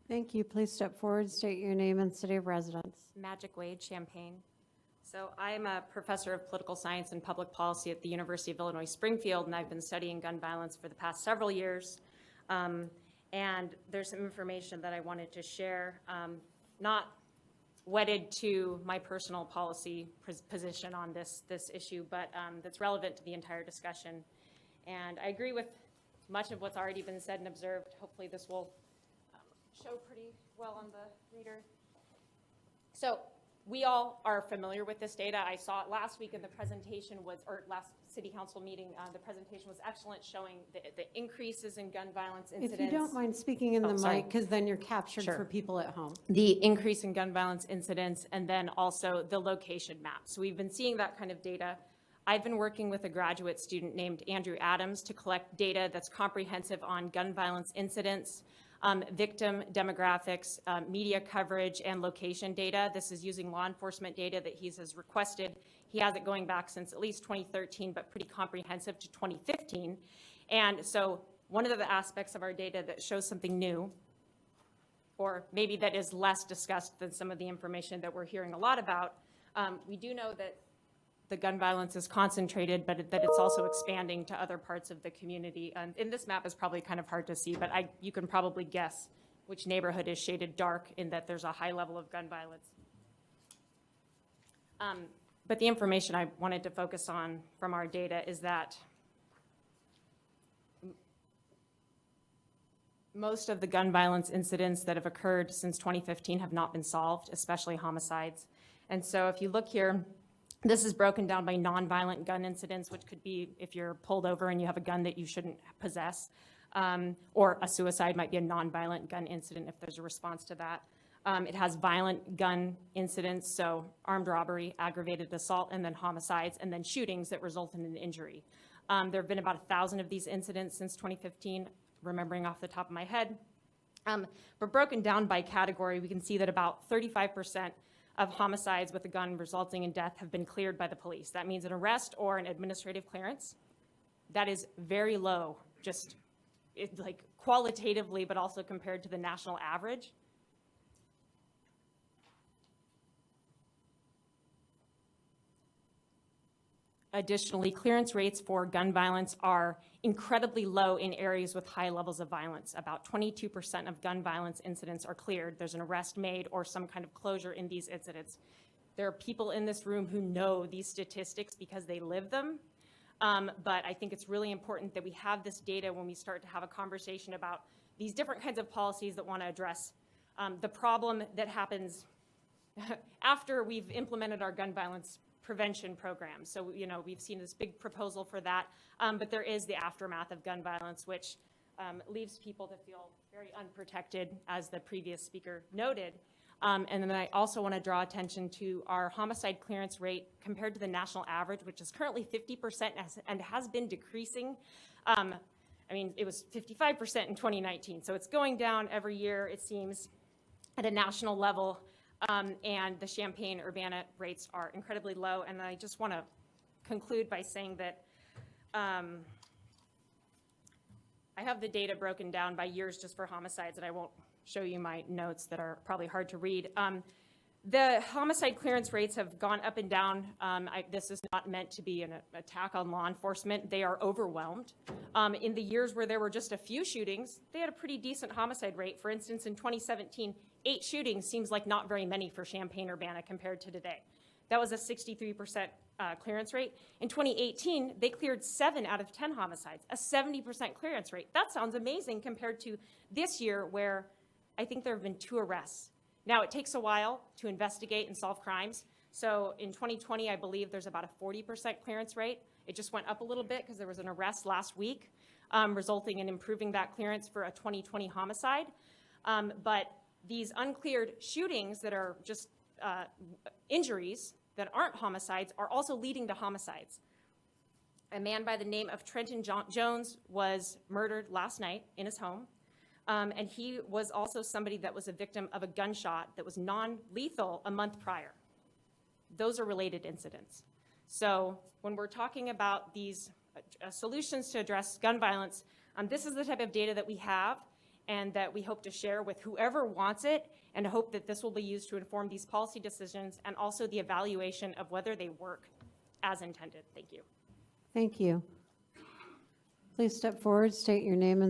Thank you. Please step forward, state your name and city of residence. Magic Wade, Champaign. So I'm a professor of political science and public policy at the University of Illinois Springfield, and I've been studying gun violence for the past several years. And there's some information that I wanted to share, not wedded to my personal policy position on this issue, but that's relevant to the entire discussion. And I agree with much of what's already been said and observed. Hopefully this will show pretty well on the reader. So we all are familiar with this data. I saw it last week in the presentation or last city council meeting, the presentation was excellent, showing the increases in gun violence incidents. If you don't mind speaking in the sorry. mic, because then you're captured Sure. for people at home. The increase in gun violence incidents, and then also the location map. So we've been seeing that kind of data. I've been working with a graduate student named Andrew Adams to collect data that's comprehensive on gun violence incidents, victim demographics, media coverage, and location data. This is using law enforcement data that he has requested. He has it going back since at least 2013, but pretty comprehensive to 2015. And so one of the aspects of our data that shows something new, or maybe that is less discussed than some of the information that we're hearing a lot about, we do know that the gun violence is concentrated, but that it's also expanding to other parts of the community. And in this map is probably kind of hard to see, but you can probably guess which neighborhood is shaded dark in that there's a high level of gun violence. But the information I wanted to focus on from our data is that most of the gun violence incidents that have occurred since 2015 have not been solved, especially homicides. And so if you look here, this is broken down by nonviolent gun incidents, which could be if you're pulled over and you have a gun that you shouldn't possess, or a suicide might be a nonviolent gun incident if there's a response to that. It has violent gun incidents, so armed robbery, aggravated assault, and then homicides, and then shootings that result in an injury. There have been about 1,000 of these incidents since 2015, remembering off the top of my head. But broken down by category, we can see that about 35% of homicides with a gun resulting in death have been cleared by the police. That means an arrest or an administrative clearance. That is very low, just like qualitatively, but also compared to the national average. Additionally, clearance rates for gun violence are incredibly low in areas with high levels of violence. About 22% of gun violence incidents are cleared. There's an arrest made or some kind of closure in these incidents. There are people in this room who know these statistics because they live them. But I think it's really important that we have this data when we start to have a conversation about these different kinds of policies that want to address the problem that happens after we've implemented our gun violence prevention program. So, we've seen this big proposal for that, but there is the aftermath of gun violence, which leaves people to feel very unprotected, as the previous speaker noted. And then I also want to draw attention to our homicide clearance rate compared to the national average, which is currently 50% and has been decreasing. It was 55% in 2019, so it's going down every year, it seems, at a national level. And the Champaign-Urbana rates are incredibly low. And I just want to conclude by saying that I have the data broken down by years just for homicides, and I won't show you my notes that are probably hard to read. The homicide clearance rates have gone up and down. This is not meant to be an attack on law enforcement. They are overwhelmed. In the years where there were just a few shootings, they had a pretty decent homicide rate. For instance, in 2017, 8 shootings seems like not very many for Champaign-Urbana compared to today. That was a 63% clearance rate. In 2018, they cleared 7 out of 10 homicides, a 70% clearance rate. That sounds amazing compared to this year, where I think there have been 2 arrests. Now, it takes a while to investigate and solve crimes. So in 2020, I believe there's about a 40% clearance rate. It just went up a little bit because there was an arrest last week, resulting in improving that clearance for a 2020 homicide. But these uncleared shootings that are just injuries that aren't homicides are also leading to homicides. A man by the name of Trenton Jones was murdered last night in his home. And he was also somebody that was a victim of a gunshot that was non-lethal a month prior. Those are related incidents. So when we're talking about these solutions to address gun violence, this is the type of data that we have. and that we hope to share with whoever wants it, and hope that this will be used to inform these policy decisions and also the evaluation of whether they work as intended. Thank you. Thank you. Please step forward, state your name and